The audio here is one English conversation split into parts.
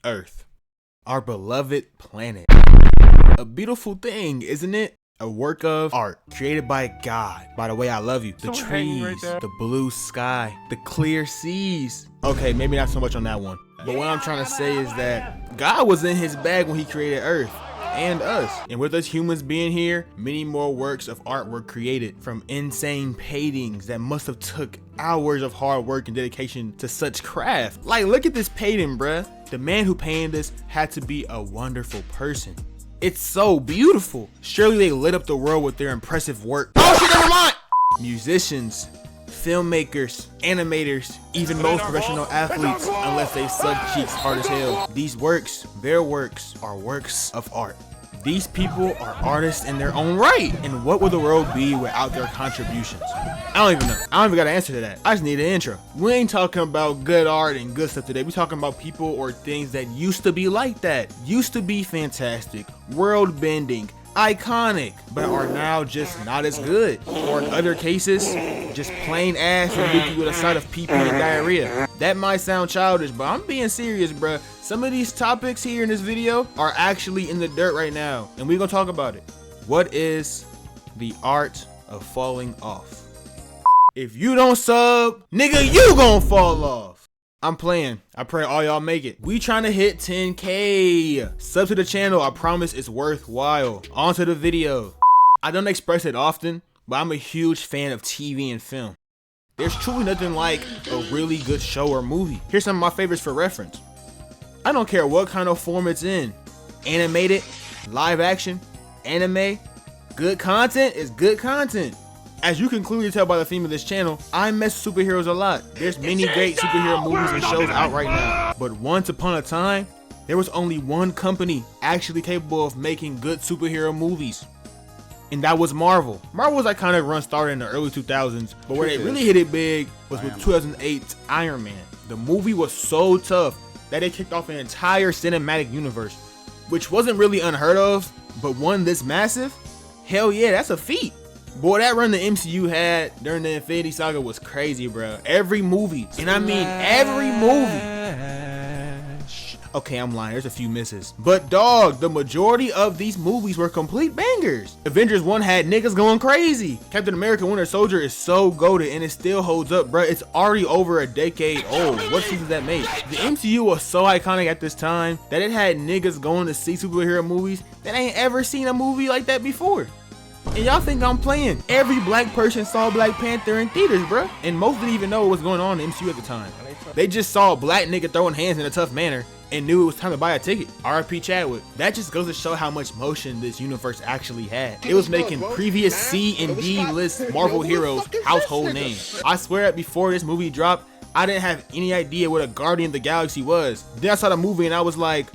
Earth, our beloved planet. A beautiful thing, isn't it? A work of art created by God. By the way, I love you. The trees, the blue sky, the clear seas. Okay, maybe not so much on that one. But what I'm trying to say is that God was in his bag when he created Earth and us. And with us humans being here, many more works of art were created, from insane paintings that must have took hours of hard work and dedication to such craft. Like, look at this painting, bruh. The man who painted this had to be a wonderful person. It's so beautiful. Surely they lit up the world with their impressive work. Oh shit, never mind! Musicians, filmmakers, animators, even most professional athletes, unless they suck cheeks hard as hell. These works, their works, are works of art. These people are artists in their own right. And what would the world be without their contributions? I don't even know. I don't even got an answer to that. I just need an intro. We ain't talking about good art and good stuff today. We talking about people or things that used to be like that. Used to be fantastic, world bending, iconic, but are now just not as good. Or in other cases, just plain ass and leave you with a side of pee-pee and diarrhea. That might sound childish, but I'm being serious, bruh. Some of these topics here in this video are actually in the dirt right now, and we're gonna talk about it. What is the art of falling off? If you don't sub, nigga, you gon' fall off. I'm playing. I pray all y'all make it. We trying to hit 10K. Sub to the channel. I promise it's worthwhile. On to the video. I don't express it often, but I'm a huge fan of TV and film. There's truly nothing like a really good show or movie. Here's some of my favorites for reference. I don't care what kind of form it's in. Animated, live action, anime. Good content is good content. As you can clearly tell by the theme of this channel, I mess with superheroes a lot. There's many great superhero movies and shows out right now. But once upon a time, there was only one company actually capable of making good superhero movies. And that was Marvel. Marvel's iconic run started in the early 2000s, but where they really hit it big was with 2008's Iron Man. The movie was so tough that it kicked off an entire cinematic universe, which wasn't really unheard of, but one this massive? Hell yeah, that's a feat. Boy, that run the MCU had during the Infinity Saga was crazy, bro. Every movie, and I mean every movie. Okay, I'm lying, there's a few misses. But dog, the majority of these movies were complete bangers. Avengers 1 had niggas going crazy. Captain America Winter Soldier is so goated and it still holds up, bro. It's already over a decade old. What season that made? The MCU was so iconic at this time that it had niggas going to see superhero movies that ain't ever seen a movie like that before. And y'all think I'm playing? Every black person saw Black Panther in theaters, bro. And most didn't even know what was going on in the MCU at the time. They just saw a black nigga throwing hands in a tough manner and knew it was time to buy a ticket. R.I.P. Chadwick. That just goes to show how much motion this universe actually had. It was making previous C and D list Marvel heroes household names. I swear that before this movie dropped, I didn't have any idea what a Guardian of the Galaxy was. Then I saw the movie and I was like,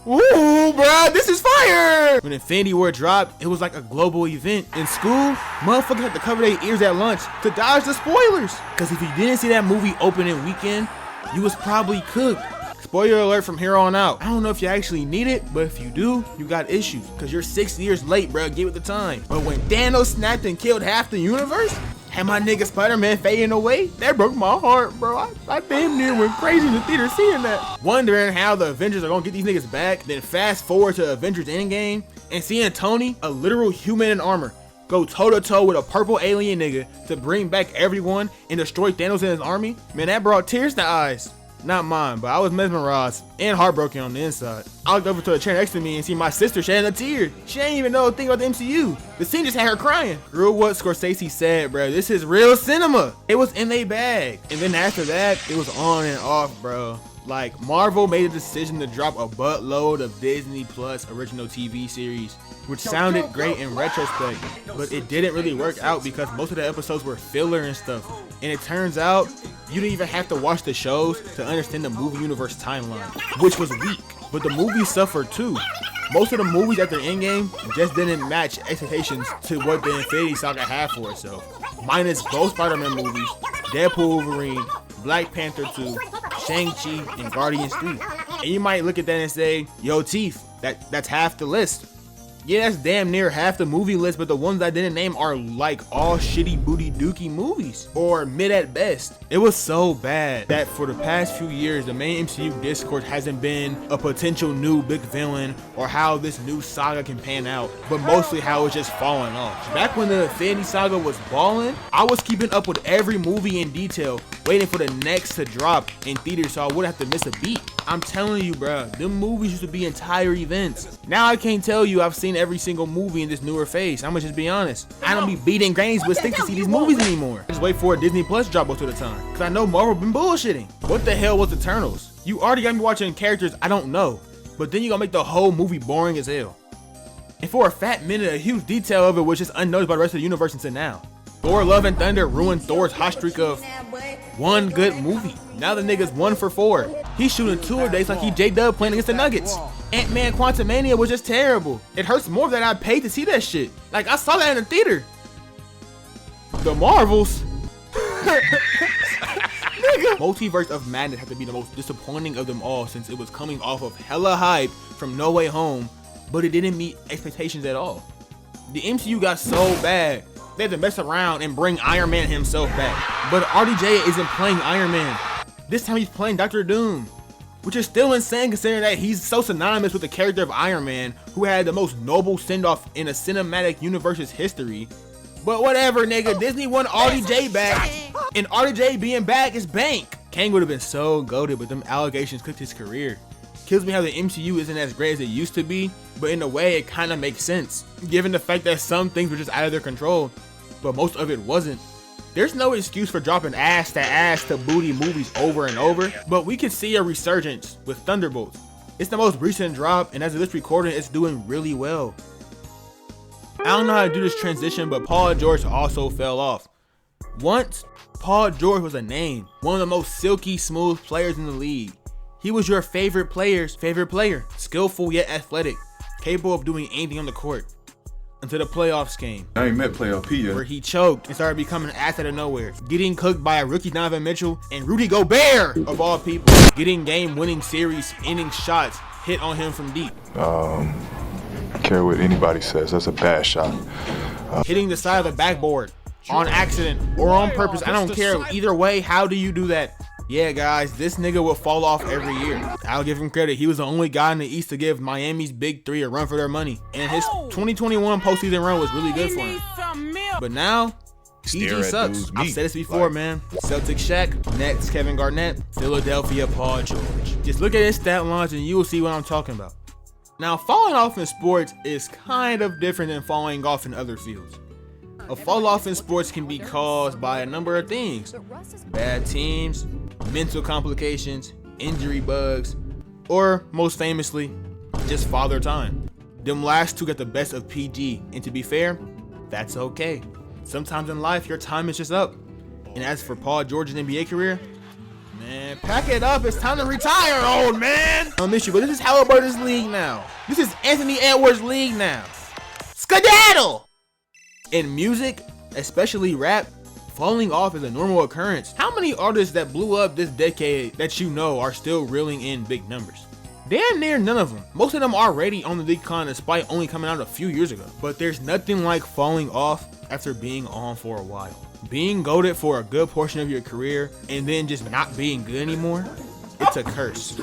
ooh, bro, this is fire! When Infinity War dropped, it was like a global event. In school, motherfuckers had to cover their ears at lunch to dodge the spoilers. Cause if you didn't see that movie opening weekend, you was probably cooked. Spoiler alert from here on out. I don't know if you actually need it, but if you do, you got issues. Cause you're 6 years late, bro, give it the time. But when Thanos snapped and killed half the universe, had my nigga Spider-Man fading away, that broke my heart, bro. I damn near went crazy in the theater seeing that. Wondering how the Avengers are gonna get these niggas back, then fast forward to Avengers Endgame and seeing Tony, a literal human in armor, go toe-to-toe with a purple alien nigga to bring back everyone and destroy Thanos and his army. Man, that brought tears to eyes. Not mine, but I was mesmerized and heartbroken on the inside. I looked over to the chair next to me and see my sister shedding a tear. She ain't even know a thing about the MCU. The scene just had her crying. Real what Scorsese said, bro. This is real cinema. It was in their bag. And then after that, it was on and off, bro. Like, Marvel made a decision to drop a buttload of Disney Plus original TV series, which sounded great in retrospect, but it didn't really work out because most of the episodes were filler and stuff. And it turns out, you didn't even have to watch the shows to understand the movie universe timeline, which was weak. But the movies suffered too. Most of the movies after Endgame just didn't match expectations to what the Infinity Saga had for itself. Minus both Spider-Man movies, Deadpool, Wolverine, Black Panther 2, Shang-Chi, and Guardians 3. And you might look at that and say, yo, Teef, that's half the list. Yeah, that's damn near half the movie list, but the ones I didn't name are like all shitty booty dookie movies, or mid at best. It was so bad that for the past few years, the main MCU discourse hasn't been a potential new big villain or how this new saga can pan out, but mostly how it's just falling off. Back when the Infinity Saga was balling, I was keeping up with every movie in detail, waiting for the next to drop in theaters so I wouldn't have to miss a beat. I'm telling you, bruh, them movies used to be entire events. Now I can't tell you I've seen every single movie in this newer phase. I'ma just be honest. I don't be beating grannies with sticks to see these movies anymore. I just wait for a Disney Plus drop most of the time, cause I know Marvel been bullshitting. What the hell was Eternals? You already got me watching characters I don't know, but then you gonna make the whole movie boring as hell. And for a fat minute, a huge detail of it was just unnoticed by the rest of the universe until now. Thor Love and Thunder ruined Thor's hot streak of one good movie. Now the nigga's 1 for 4. He's shooting 2 a day like he J-Dub playing against the Nuggets. Ant-Man Quantumania was just terrible. It hurts more that I paid to see that shit. Like, I saw that in the theater. The Marvels. Nigga. Multiverse of Madness had to be the most disappointing of them all since it was coming off of hella hype from No Way Home, but it didn't meet expectations at all. The MCU got so bad, they had to mess around and bring Iron Man himself back. But RDJ isn't playing Iron Man. This time he's playing Dr. Doom, which is still insane considering that he's so synonymous with the character of Iron Man, who had the most noble send-off in a cinematic universe's history. But whatever, nigga, Disney won RDJ back, and RDJ being back is bank. Kang would have been so goated, but them allegations cooked his career. Kills me how the MCU isn't as great as it used to be, but in a way it kind of makes sense, given the fact that some things were just out of their control, but most of it wasn't. There's no excuse for dropping ass to booty movies over and over, but we can see a resurgence with Thunderbolts. It's the most recent drop, and as of this recording, it's doing really well. I don't know how to do this transition, but Paul George also fell off. Once, Paul George was a name, one of the most silky smooth players in the league. He was your favorite player's favorite player, skillful yet athletic, capable of doing anything on the court. Until the playoffs came. I ain't met playoff P yet. Where he choked and started becoming an ass out of nowhere. Getting cooked by a rookie Donovan Mitchell and Rudy Gobert, of all people. Getting game-winning series, inning shots hit on him from deep. I care what anybody says, that's a bad shot. Hitting the side of the backboard on accident or on purpose, I don't care. Either way, how do you do that? Yeah, guys, this nigga will fall off every year. I'll give him credit. He was the only guy in the East to give Miami's Big Three a run for their money. And his 2021 postseason run was really good for him. But now, PG sucks. I've said this before, man. Celtics Shaq, Nets Kevin Garnett, Philadelphia Paul George. Just look at his stat lines and you will see what I'm talking about. Now, falling off in sports is kind of different than falling off in other fields. A fall off in sports can be caused by a number of things. Bad teams, mental complications, injury bugs, or most famously, just father time. Them last two got the best of PG, and to be fair, that's okay. Sometimes in life, your time is just up. And as for Paul George's NBA career, man, pack it up, it's time to retire, old man! I miss you, but this is Halliburton's league now. This is Anthony Edwards' league now. Skedaddle! In music, especially rap, falling off is a normal occurrence. How many artists that blew up this decade that you know are still reeling in big numbers? Damn near none of them. Most of them are already on the decline despite only coming out a few years ago. But there's nothing like falling off after being on for a while. Being goated for a good portion of your career and then just not being good anymore, it's a curse.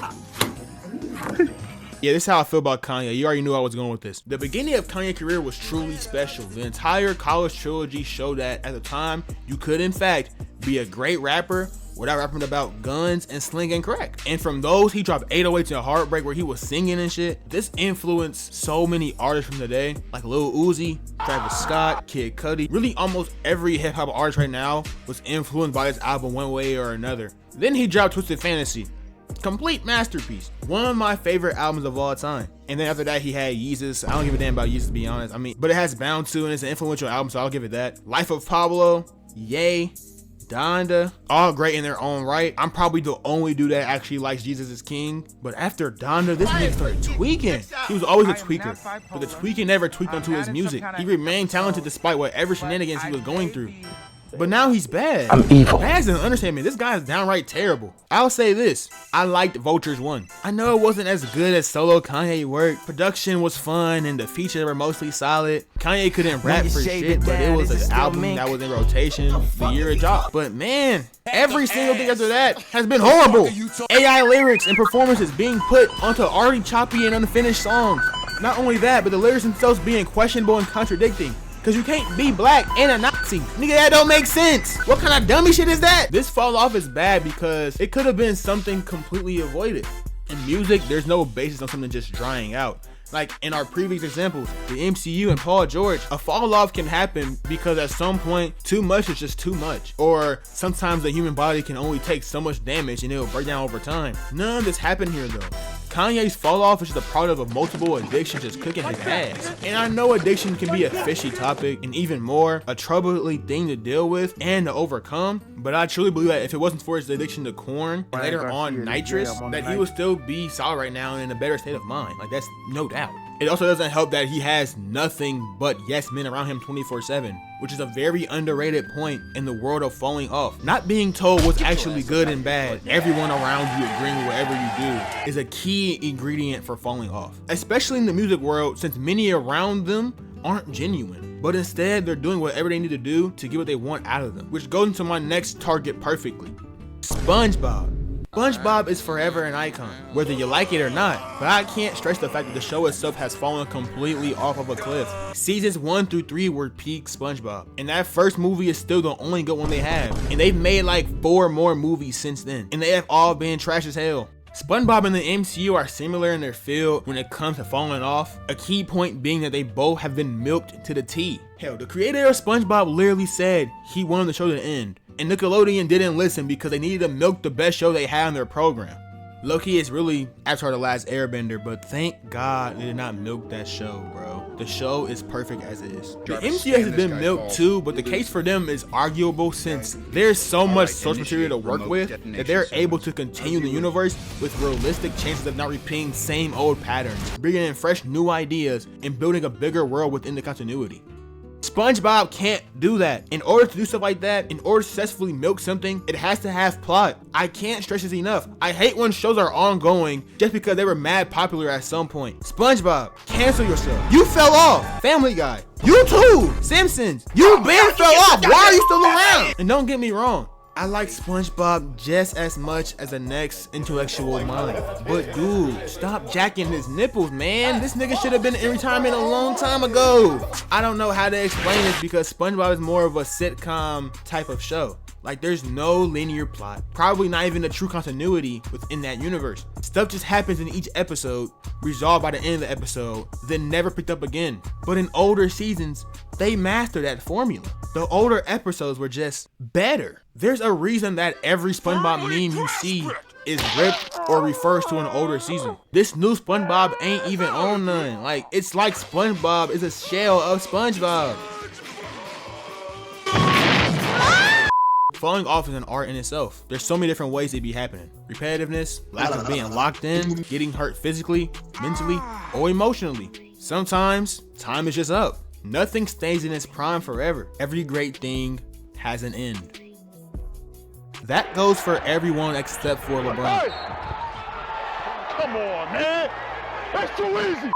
Yeah, this is how I feel about Kanye. You already knew I was going with this. The beginning of Kanye's career was truly special. The entire college trilogy showed that at the time, you could in fact be a great rapper without rapping about guns and slinging crack. And from those, he dropped 808s and Heartbreak where he was singing and shit. This influenced so many artists from today, like Lil Uzi, Travis Scott, Kid Cudi. Really almost every hip hop artist right now was influenced by this album one way or another. Then he dropped Twisted Fantasy. Complete masterpiece. One of my favorite albums of all time. And then after that, he had Yeezus. I don't give a damn about Yeezus, to be honest. I mean, but it has Bound to, and it's an influential album, so I'll give it that. Life of Pablo, Ye, Donda, all great in their own right. I'm probably the only dude that actually likes Jesus is King. But after Donda, this nigga started tweaking. He was always a tweaker, but the tweaking never tweaked onto his music. He remained talented despite whatever shenanigans he was going through. but now he's bad. I'm evil. Bad doesn't understand me. This guy is downright terrible. I'll say this. I liked Vultures 1. I know it wasn't as good as solo Kanye work. Production was fun and the features were mostly solid. Kanye couldn't rap for shit, but it was an album that was in rotation the year it dropped. But man, every single thing after that has been horrible. AI lyrics and performances being put onto already choppy and unfinished songs. Not only that, but the lyrics themselves being questionable and contradicting. Cause you can't be black and a Nazi. Nigga, that don't make sense. What kind of dummy shit is that? This fall off is bad because it could have been something completely avoided. In music, there's no basis on something just drying out. Like in our previous examples, the MCU and Paul George, a fall off can happen because at some point, too much is just too much. Or sometimes the human body can only take so much damage and it will break down over time. None of this happened here though. Kanye's fall off is just a product of multiple addictions just cooking his ass. And I know addiction can be a fishy topic and even more a troubling thing to deal with and to overcome, but I truly believe that if it wasn't for his addiction to corn and later on nitrous, that he would still be solid right now and in a better state of mind. Like that's no doubt. It also doesn't help that he has nothing but yes men around him 24/7, which is a very underrated point in the world of falling off. Not being told what's actually good and bad, everyone around you agreeing with whatever you do, is a key ingredient for falling off. Especially in the music world, since many around them aren't genuine, but instead they're doing whatever they need to do to get what they want out of them, which goes into my next target perfectly. SpongeBob. SpongeBob is forever an icon, whether you like it or not, but I can't stress the fact that the show itself has fallen completely off of a cliff. Seasons 1 through 3 were peak SpongeBob, and that first movie is still the only good one they have, and they've made like 4 more movies since then, and they have all been trash as hell. SpongeBob and the MCU are similar in their field when it comes to falling off, a key point being that they both have been milked to the T. Hell, the creator of SpongeBob literally said he wanted the show to end, and Nickelodeon didn't listen because they needed to milk the best show they had on their program. Low-key, it's really Avatar: The Last Airbender, but thank God they did not milk that show, bro. The show is perfect as it is. The MCU has been milked too, but the case for them is arguable since there's so much source material to work with that they're able to continue the universe with realistic chances of not repeating same old patterns, bringing in fresh new ideas, and building a bigger world within the continuity. SpongeBob can't do that. In order to do stuff like that, in order to successfully milk something, it has to have plot. I can't stress this enough. I hate when shows are ongoing just because they were mad popular at some point. SpongeBob, cancel yourself. You fell off. Family Guy, you too. Simpsons, you been fell off. Why are you still around? And don't get me wrong, I like SpongeBob just as much as the next intellectual mind. But dude, stop jacking his nipples, man. This nigga should have been in retirement a long time ago. I don't know how to explain this because SpongeBob is more of a sitcom type of show. Like there's no linear plot, probably not even a true continuity within that universe. Stuff just happens in each episode, resolved by the end of the episode, then never picked up again. But in older seasons, they mastered that formula. The older episodes were just better. There's a reason that every SpongeBob meme you see is ripped or refers to an older season. This new SpongeBob ain't even on none. Like, it's like SpongeBob is a shell of SpongeBob. Falling off is an art in itself. There's so many different ways it be happening. Repetitiveness, lack of being locked in, getting hurt physically, mentally, or emotionally. Sometimes, time is just up. Nothing stays in its prime forever. Every great thing has an end. That goes for everyone except for LeBron. Hey! Come on, man! That's too easy!